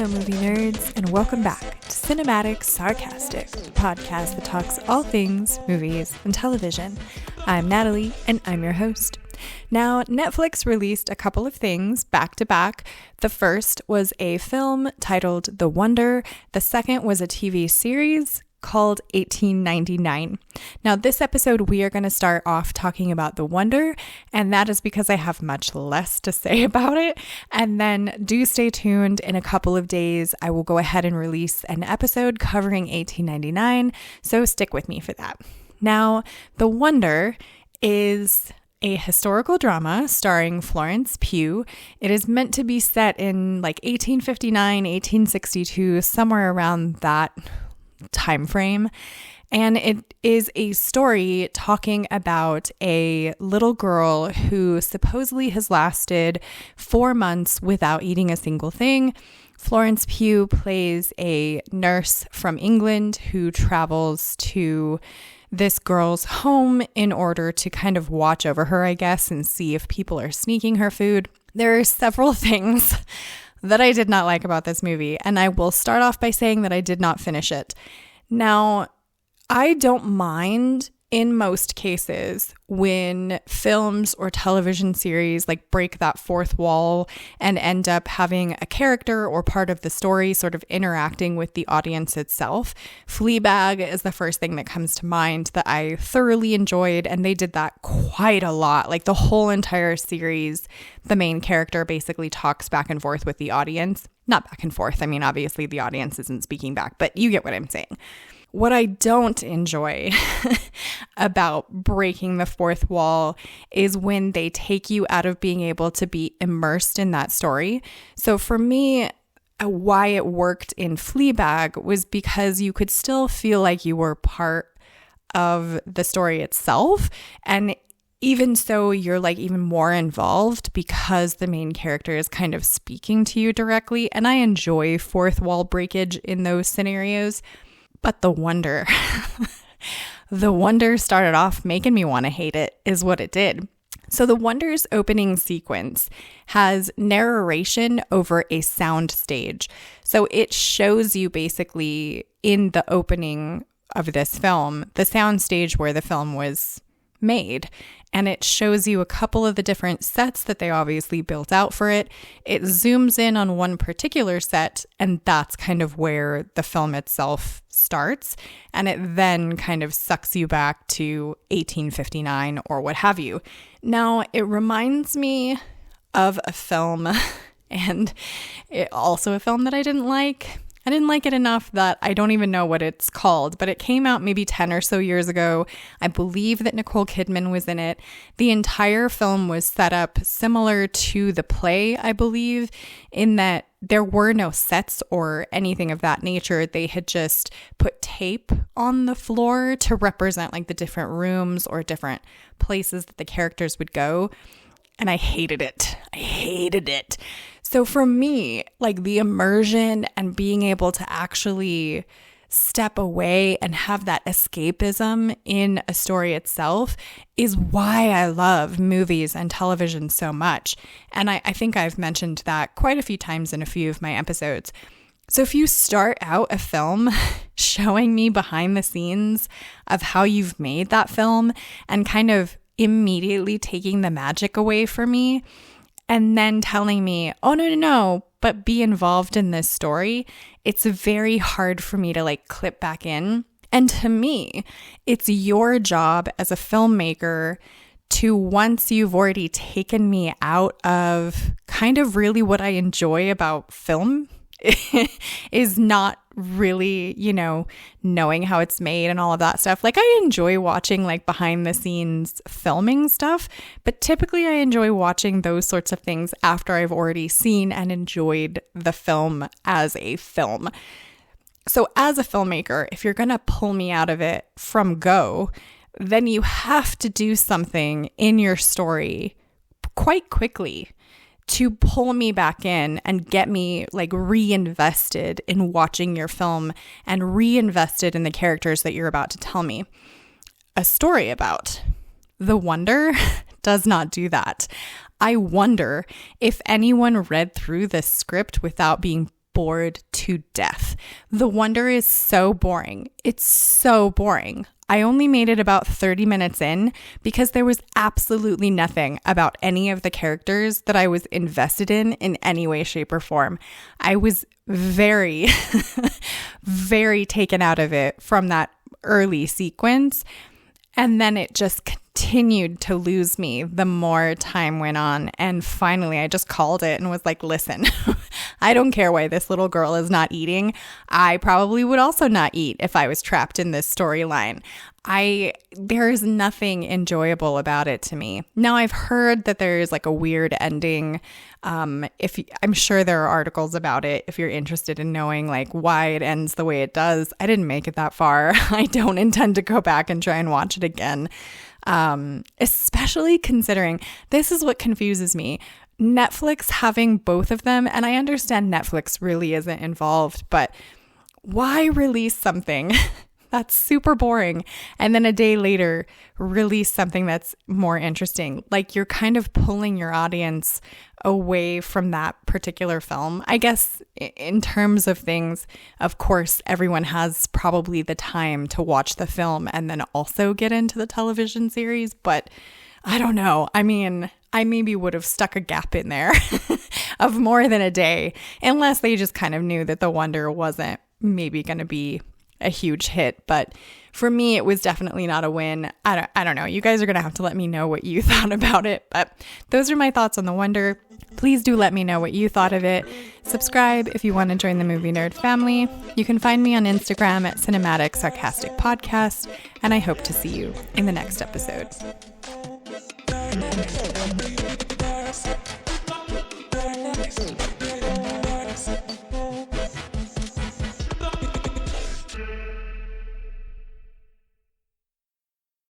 Hello, movie nerds, and welcome back to Cinematic Sarcastic, the podcast that talks all things movies and television. I'm Natalie, and I'm your host. Now, Netflix released a couple of things back to back. The first was a film titled The Wonder. The second was a TV series called 1899. Now, this episode, we are going to start off talking about The Wonder, and that is because I have much less to say about it. And then do stay tuned. In a couple of days, I will go ahead and release an episode covering 1899, so stick with me for that. Now, The Wonder is a historical drama starring Florence Pugh. It is meant to be set in like 1859, 1862, somewhere around that time frame, and it is a story talking about a little girl who supposedly has lasted 4 months without eating a single thing. Florence Pugh plays a nurse from England who travels to this girl's home in order to kind of watch over her, I guess, and see if people are sneaking her food. There are several things that I did not like about this movie, and I will start off by saying that I did not finish it. Now, I don't mind in most cases when films or television series like break that fourth wall and end up having a character or part of the story sort of interacting with the audience itself. Fleabag is the first thing that comes to mind that I thoroughly enjoyed, and they did that quite a lot. Like the whole entire series, the main character basically talks back and forth with the audience. Not back and forth. I mean, obviously the audience isn't speaking back, but you get what I'm saying. What I don't enjoy about breaking the fourth wall is when they take you out of being able to be immersed in that story. So for me, why it worked in Fleabag was because you could still feel like you were part of the story itself. And even so, you're like even more involved because the main character is kind of speaking to you directly. And I enjoy fourth wall breakage in those scenarios. But The Wonder, The Wonder started off making me want to hate it, is what it did. So The Wonder's opening sequence has narration over a sound stage. So it shows you basically in the opening of this film, the sound stage where the film was made. And it shows you a couple of the different sets that they obviously built out for it. It zooms in on one particular set, and that's kind of where the film itself starts. And it then kind of sucks you back to 1859 or what have you. Now, it reminds me of a film, and also a film that I didn't like. I didn't like it enough that I don't even know what it's called, but it came out maybe 10 or so years ago. I believe that Nicole Kidman was in it. The entire film was set up similar to the play, I believe, in that there were no sets or anything of that nature. They had just put tape on the floor to represent like the different rooms or different places that the characters would go. And I hated it. I hated it. So for me, like the immersion and being able to actually step away and have that escapism in a story itself is why I love movies and television so much. And I think I've mentioned that quite a few times in a few of my episodes. So if you start out a film showing me behind the scenes of how you've made that film and kind of immediately taking the magic away from me and then telling me, oh, no, but be involved in this story, it's very hard for me to like clip back in. And to me, it's your job as a filmmaker to, once you've already taken me out of kind of really what I enjoy about film is not really, knowing how it's made and all of that stuff. Like I enjoy watching like behind the scenes filming stuff, but typically I enjoy watching those sorts of things after I've already seen and enjoyed the film as a film. So as a filmmaker, if you're going to pull me out of it from go, then you have to do something in your story quite quickly to pull me back in and get me like reinvested in watching your film and reinvested in the characters that you're about to tell me a story about. The Wonder does not do that. I wonder if anyone read through this script without being bored to death. The Wonder is so boring. It's so boring. I only made it about 30 minutes in because there was absolutely nothing about any of the characters that I was invested in any way, shape, or form. I was very, very taken out of it from that early sequence. And then it just continued to lose me the more time went on. And finally, I just called it and was like, listen, I don't care why this little girl is not eating. I probably would also not eat if I was trapped in this storyline. There is nothing enjoyable about it to me. Now, I've heard that there's like a weird ending. I'm sure there are articles about it if you're interested in knowing like why it ends the way it does. I didn't make it that far. I don't intend to go back and try and watch it again. Especially considering this is what confuses me. Netflix having both of them, and I understand Netflix really isn't involved, but why release something that's super boring and then a day later release something that's more interesting? Like, you're kind of pulling your audience away from that particular film. I guess in terms of things, of course, everyone has probably the time to watch the film and then also get into the television series, but I don't know. I mean, I maybe would have stuck a gap in there of more than a day, unless they just kind of knew that The Wonder wasn't maybe going to be a huge hit. But for me, it was definitely not a win. I don't know. You guys are going to have to let me know what you thought about it. But those are my thoughts on The Wonder. Please do let me know what you thought of it. Subscribe if you want to join the Movie Nerd family. You can find me on Instagram at Cinematic Sarcastic Podcast, and I hope to see you in the next episode.